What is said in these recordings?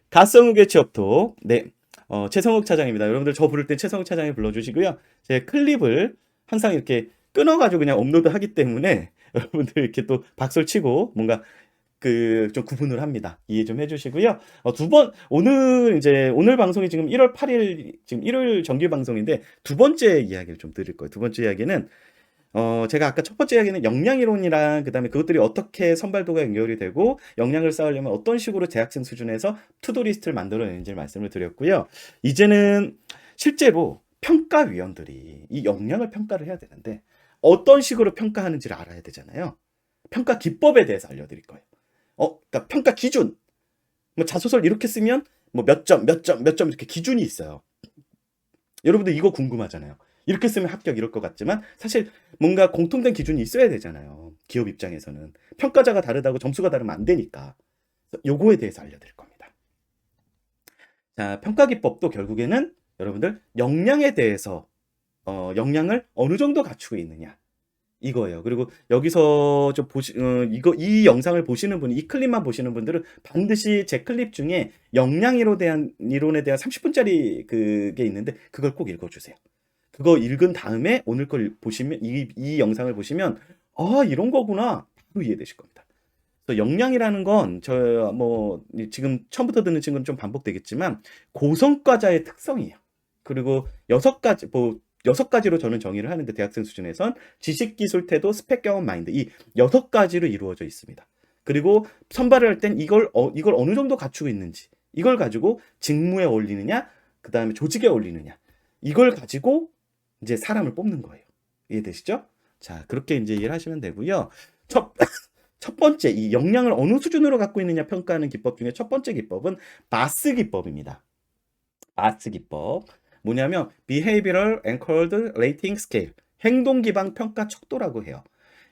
가성욱의 취업톡. 네. 최성욱 차장입니다. 여러분들 저 부를 땐 최성욱 차장이 불러주시고요. 제 클립을 항상 이렇게 끊어가지고 그냥 업로드 하기 때문에 여러분들 이렇게 또 박수를 치고 뭔가 그 좀 구분을 합니다. 이해 좀 해주시고요. 오늘 방송이 지금 1월 8일, 지금 1월 정규 방송인데 두 번째 이야기를 좀 드릴 거예요. 두 번째 이야기는 제가 아까 첫 번째 이야기는 역량 이론이랑 그다음에 그것들이 어떻게 선발도가 연결이 되고 역량을 쌓으려면 어떤 식으로 대학생 수준에서 투도 리스트를 만들어내는지를 말씀을 드렸고요. 이제는 실제로 평가위원들이 이 역량을 평가를 해야 되는데 어떤 식으로 평가하는지를 알아야 되잖아요. 평가 기법에 대해서 알려드릴 거예요. 그러니까 평가 기준. 뭐 자소서를 이렇게 쓰면 뭐 몇 점, 몇 점, 몇 점 이렇게 기준이 있어요. 여러분들 이거 궁금하잖아요. 이렇게 쓰면 합격 이럴 것 같지만 사실 뭔가 공통된 기준이 있어야 되잖아요. 기업 입장에서는. 평가자가 다르다고 점수가 다르면 안 되니까. 요거에 대해서 알려드릴 겁니다. 자, 평가 기법도 결국에는 여러분들 역량에 대해서 역량을 어느 정도 갖추고 있느냐. 이거예요. 그리고 여기서 좀 이 영상을 보시는 분이, 이 클립만 보시는 분들은 반드시 제 클립 중에 역량이론에 대한 30분짜리 그게 있는데 그걸 꼭 읽어주세요. 그거 읽은 다음에 오늘 걸 보시면, 이 영상을 보시면, 이런 거구나. 바로 이해되실 겁니다. 그래서 역량이라는 건, 지금 처음부터 듣는 친구는 좀 반복되겠지만, 고성과자의 특성이에요. 그리고 여섯 가지로 저는 정의를 하는데, 대학생 수준에선 지식, 기술, 태도, 스펙, 경험, 마인드. 이 6가지로 이루어져 있습니다. 그리고 선발을 할 땐 이걸 어느 정도 갖추고 있는지, 이걸 가지고 직무에 어울리느냐, 그 다음에 조직에 어울리느냐, 이걸 가지고 이제 사람을 뽑는 거예요. 이해되시죠? 자, 그렇게 이제 이해를 하시면 되고요. 첫 번째, 이 역량을 어느 수준으로 갖고 있느냐 평가하는 기법 중에 첫 번째 기법은 마스 기법입니다. 마스 기법. 뭐냐면 Behavioral Anchored Rating Scale. 행동 기반 평가 척도라고 해요.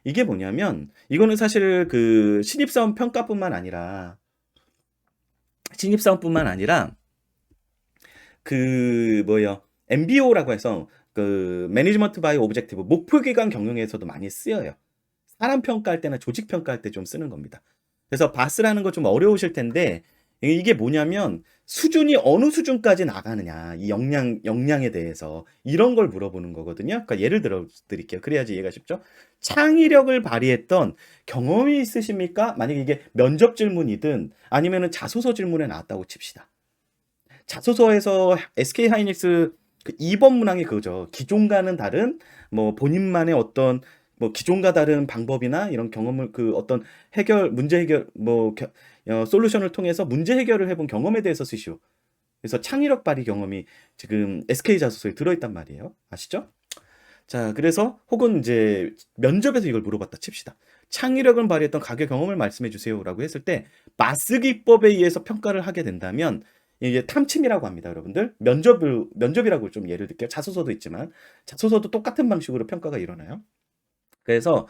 이게 뭐냐면 이거는 사실 그 신입사원 평가뿐만 아니라 MBO라고 해서 그 매니지먼트 바이 오브젝티브, 목표 기관 경영에서도 많이 쓰여요. 사람 평가할 때나 조직 평가할 때 좀 쓰는 겁니다. 그래서 바스라는 거 좀 어려우실 텐데 이게 뭐냐면 수준이 어느 수준까지 나가느냐, 이 역량에 대해서 이런 걸 물어보는 거거든요. 그러니까 예를 들어 드릴게요. 그래야지 이해가 쉽죠? 창의력을 발휘했던 경험이 있으십니까? 만약에 이게 면접 질문이든 아니면은 자소서 질문에 나왔다고 칩시다. 자소서에서 SK 하이닉스 그 2번 문항이 그거죠. 기존과는 다른 뭐 본인만의 어떤 뭐 기존과 다른 방법이나 이런 경험을 그 어떤 문제 해결 솔루션을 통해서 문제 해결을 해본 경험에 대해서 쓰시오. 그래서 창의력 발휘 경험이 지금 SK 자소서에 들어있단 말이에요. 아시죠? 자, 그래서 혹은 이제 면접에서 이걸 물어봤다 칩시다. 창의력을 발휘했던 가교 경험을 말씀해 주세요라고 했을 때 마스 기법에 의해서 평가를 하게 된다면 이게 탐침이라고 합니다, 여러분들. 면접이라고 좀 예를 들게요. 자소서도 있지만 자소서도 똑같은 방식으로 평가가 일어나요. 그래서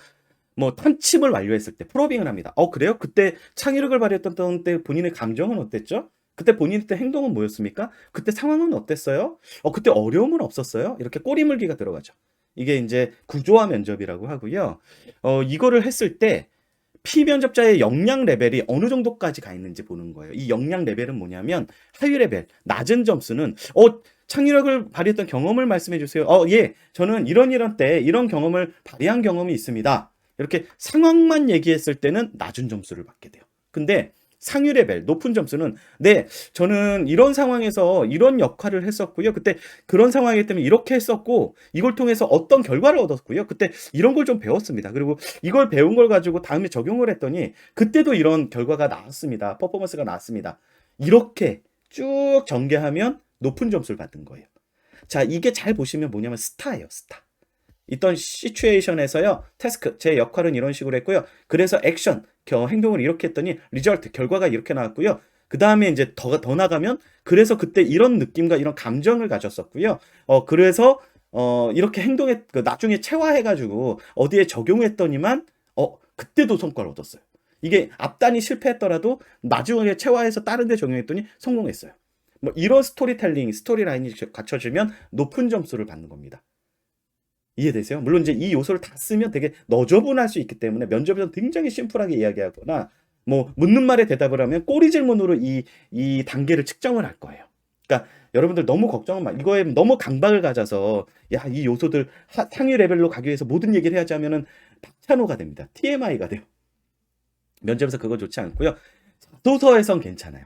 뭐 탐침을 완료했을 때 프로빙을 합니다. 그래요? 그때 창의력을 발휘했던 때 본인의 감정은 어땠죠? 그때 본인 때 행동은 뭐였습니까? 그때 상황은 어땠어요? 그때 어려움은 없었어요? 이렇게 꼬리물기가 들어가죠. 이게 이제 구조화 면접이라고 하고요. 이거를 했을 때 피면접자의 역량 레벨이 어느 정도까지 가 있는지 보는 거예요. 이 역량 레벨은 뭐냐면 하위 레벨, 낮은 점수는 창의력을 발휘했던 경험을 말씀해 주세요. 예, 저는 이런 때 이런 경험을 발휘한 경험이 있습니다. 이렇게 상황만 얘기했을 때는 낮은 점수를 받게 돼요. 근데 상위 레벨, 높은 점수는 네, 저는 이런 상황에서 이런 역할을 했었고요. 그때 그런 상황이기 때문에 이렇게 했었고 이걸 통해서 어떤 결과를 얻었고요. 그때 이런 걸 좀 배웠습니다. 그리고 이걸 배운 걸 가지고 다음에 적용을 했더니 그때도 이런 결과가 나왔습니다. 퍼포먼스가 나왔습니다. 이렇게 쭉 전개하면 높은 점수를 받는 거예요. 자, 이게 잘 보시면 뭐냐면 스타예요, 스타. 있던 시츄에이션에서요, 태스크, 제 역할은 이런 식으로 했고요. 그래서 액션, 행동을 이렇게 했더니 리절트, 결과가 이렇게 나왔고요. 그 다음에 이제 더 나가면 그래서 그때 이런 느낌과 이런 감정을 가졌었고요. 그래서 이렇게 나중에 체화해가지고 어디에 적용했더니만 그때도 성과를 얻었어요. 이게 앞단이 실패했더라도 나중에 체화해서 다른 데 적용했더니 성공했어요. 뭐 이런 스토리라인이 갖춰지면 높은 점수를 받는 겁니다. 이해되세요? 물론 이제 이 요소를 다 쓰면 되게 너저분할 수 있기 때문에 면접에서 굉장히 심플하게 이야기하거나 뭐 묻는 말에 대답을 하면 꼬리 질문으로 이 단계를 측정을 할 거예요. 그러니까 여러분들 너무 걱정은 마. 이거에 너무 강박을 가져서 야, 이 요소들 상위 레벨로 가기 위해서 모든 얘기를 해야지 하면은 박찬호가 됩니다. TMI가 돼요. 면접에서 그거 좋지 않고요. 자소서에선 괜찮아요.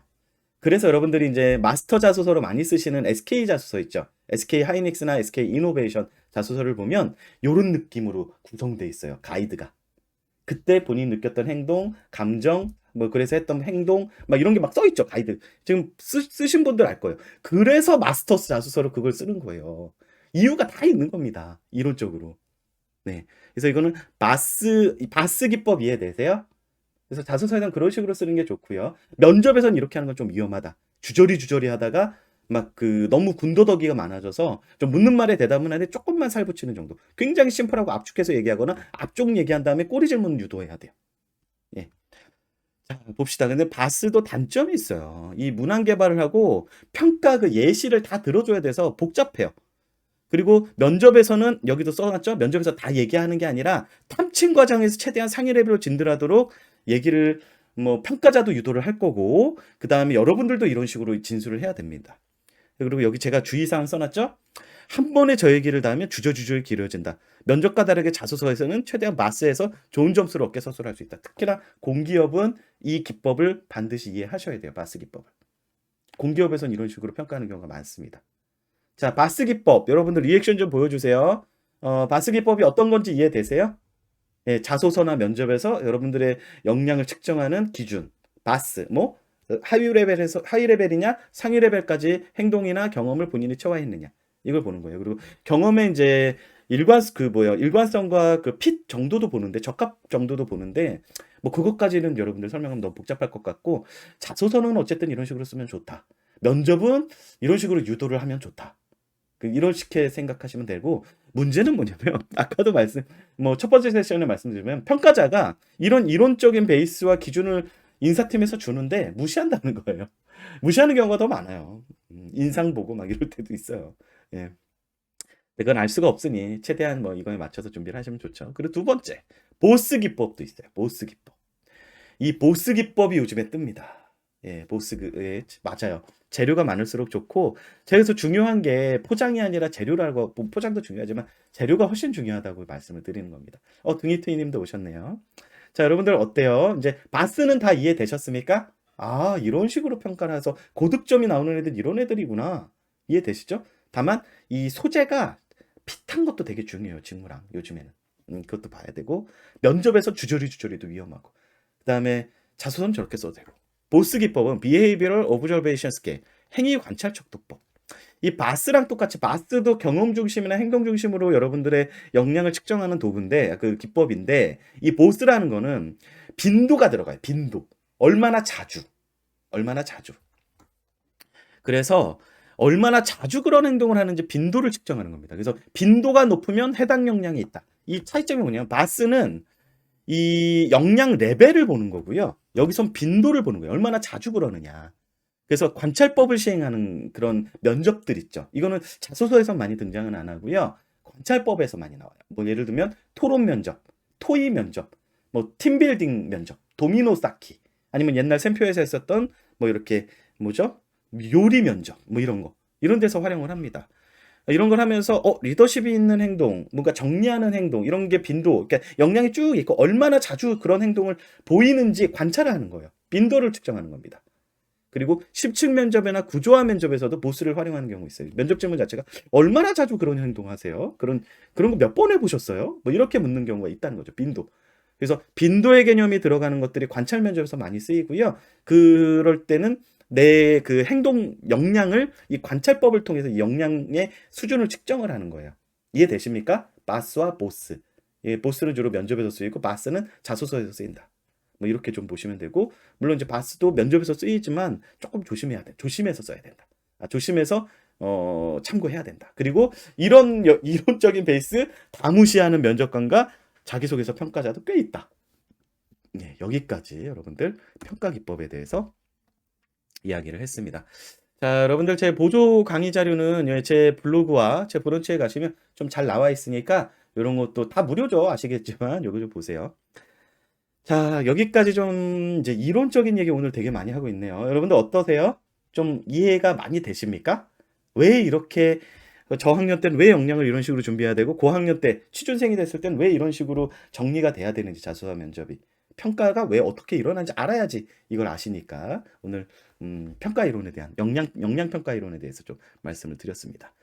그래서 여러분들이 이제 마스터 자소서로 많이 쓰시는 SK 자소서 있죠. SK 하이닉스나 SK 이노베이션 자소서를 보면 요런 느낌으로 구성돼 있어요. 가이드가. 그때 본인이 느꼈던 행동, 감정, 뭐 그래서 했던 행동 막 이런 게 막 써 있죠. 가이드. 지금 쓰신 분들 알 거예요. 그래서 마스터스 자소서로 그걸 쓰는 거예요. 이유가 다 있는 겁니다. 이론적으로. 네. 그래서 이거는 바스 기법 이해되세요? 그래서 자소서에는 그런 식으로 쓰는 게 좋고요. 면접에서는 이렇게 하는 건 좀 위험하다. 주저리 하다가 막 그 너무 군더더기가 많아져서 좀 묻는 말에 대답은 하는데 조금만 살붙이는 정도. 굉장히 심플하고 압축해서 얘기하거나 앞쪽 얘기한 다음에 꼬리 질문 유도해야 돼요. 예. 자, 봅시다. 근데 바스도 단점이 있어요. 이 문항 개발을 하고 평가 그 예시를 다 들어줘야 돼서 복잡해요. 그리고 면접에서는 여기도 써놨죠. 면접에서 다 얘기하는 게 아니라 탐침 과정에서 최대한 상위 레벨로 진들하도록 얘기를 뭐 평가자도 유도를 할 거고 그 다음에 여러분들도 이런 식으로 진술을 해야 됩니다. 그리고 여기 제가 주의사항 써놨죠. 한 번에 저 얘기를 다 하면 주저주저 길어진다. 면접과 다르게 자소서에서는 최대한 마스에서 좋은 점수를 얻게 서술할 수 있다. 특히나 공기업은 이 기법을 반드시 이해하셔야 돼요. 마스 기법을. 공기업에서는 이런 식으로 평가하는 경우가 많습니다. 자, 바스 기법. 여러분들 리액션 좀 보여주세요. 바스 기법이 어떤 건지 이해되세요? 예, 자소서나 면접에서 여러분들의 역량을 측정하는 기준. 바스. 뭐 하위 레벨이냐 상위 레벨까지 행동이나 경험을 본인이 처화했느냐. 이걸 보는 거예요. 그리고 경험의 이제 일관성과 그 핏 정도도 보는데 적합 정도도 보는데 뭐 그것까지는 여러분들 설명하면 너무 복잡할 것 같고 자소서는 어쨌든 이런 식으로 쓰면 좋다. 면접은 이런 식으로 유도를 하면 좋다. 이렇게 생각하시면 되고 문제는 뭐냐면 아까도 첫 번째 세션에 말씀드리면 평가자가 이런 이론적인 베이스와 기준을 인사팀에서 주는데 무시한다는 거예요. 무시하는 경우가 더 많아요. 인상 보고 막 이럴 때도 있어요. 예. 그건 알 수가 없으니 최대한 뭐 이거에 맞춰서 준비를 하시면 좋죠. 그리고 두 번째 보스 기법도 있어요. 보스 기법. 이 보스 기법이 요즘에 뜹니다. 예, 맞아요. 재료가 많을수록 좋고, 그래서 중요한 게 포장이 아니라 재료라고, 뭐 포장도 중요하지만 재료가 훨씬 중요하다고 말씀을 드리는 겁니다. 등이트이님도 오셨네요. 자, 여러분들 어때요? 이제 바스는 다 이해되셨습니까? 아, 이런 식으로 평가를 해서 고득점이 나오는 애들 이런 애들이구나. 이해되시죠? 다만 이 소재가 핏한 것도 되게 중요해요. 직무랑 요즘에는. 그것도 봐야 되고 면접에서 주저리도 위험하고 그 다음에 자소서는 저렇게 써도 되고 보스 기법은 Behavioral Observation Scale 행위 관찰 척도법. 이 바스랑 똑같이 바스도 경험 중심이나 행동 중심으로 여러분들의 역량을 측정하는 도구인데 그 기법인데 이 보스라는 거는 빈도가 들어가요. 빈도. 얼마나 자주. 그래서 얼마나 자주 그런 행동을 하는지 빈도를 측정하는 겁니다. 그래서 빈도가 높으면 해당 역량이 있다. 이 차이점이 뭐냐면 바스는 이 역량 레벨을 보는 거고요. 여기선 빈도를 보는 거예요. 얼마나 자주 그러느냐. 그래서 관찰법을 시행하는 그런 면접들 있죠. 이거는 자소서에서 많이 등장은 안 하고요. 관찰법에서 많이 나와요. 뭐 예를 들면 토론 면접, 토의 면접, 뭐 팀빌딩 면접, 도미노 쌓기, 아니면 옛날 샘표에서 했었던 뭐 이렇게 뭐죠? 요리 면접, 뭐 이런 거. 이런 데서 활용을 합니다. 이런 걸 하면서 리더십이 있는 행동, 뭔가 정리하는 행동, 이런 게 빈도, 그러니까 역량이 쭉 있고 얼마나 자주 그런 행동을 보이는지 관찰하는 거예요. 빈도를 측정하는 겁니다. 그리고 10층 면접이나 구조화 면접에서도 보스를 활용하는 경우 있어요. 면접 질문 자체가 얼마나 자주 그런 행동 하세요? 그런 거 몇 번 해보셨어요? 뭐 이렇게 묻는 경우가 있다는 거죠. 빈도. 그래서 빈도의 개념이 들어가는 것들이 관찰 면접에서 많이 쓰이고요. 그럴 때는 내 그 행동 역량을 이 관찰법을 통해서 이 역량의 수준을 측정을 하는 거예요. 이해되십니까? 바스와 보스. 예, 보스는 주로 면접에서 쓰이고 바스는 자소서에서 쓰인다. 뭐 이렇게 좀 보시면 되고 물론 이제 바스도 면접에서 쓰이지만 조금 조심해야 돼. 조심해서 써야 된다. 조심해서 참고해야 된다. 그리고 이런 이론적인 베이스 다 무시하는 면접관과 자기소개서 평가자도 꽤 있다. 네, 여기까지 여러분들 평가 기법에 대해서 이야기를 했습니다. 자, 여러분들 제 보조 강의 자료는 제 블로그와 제 브런치에 가시면 좀 잘 나와 있으니까 이런 것도 다 무료죠. 아시겠지만 요거 좀 보세요. 자, 여기까지 좀 이제 이론적인 얘기 오늘 되게 많이 하고 있네요. 여러분들 어떠세요? 좀 이해가 많이 되십니까? 왜 이렇게 저학년 때는 왜 역량을 이런 식으로 준비해야 되고 고학년 때 취준생이 됐을 때는 왜 이런 식으로 정리가 돼야 되는지 자소서 면접이. 평가가 왜 어떻게 일어나는지 알아야지 이걸 아시니까 오늘 평가 이론에 대한 역량 평가 이론에 대해서 좀 말씀을 드렸습니다.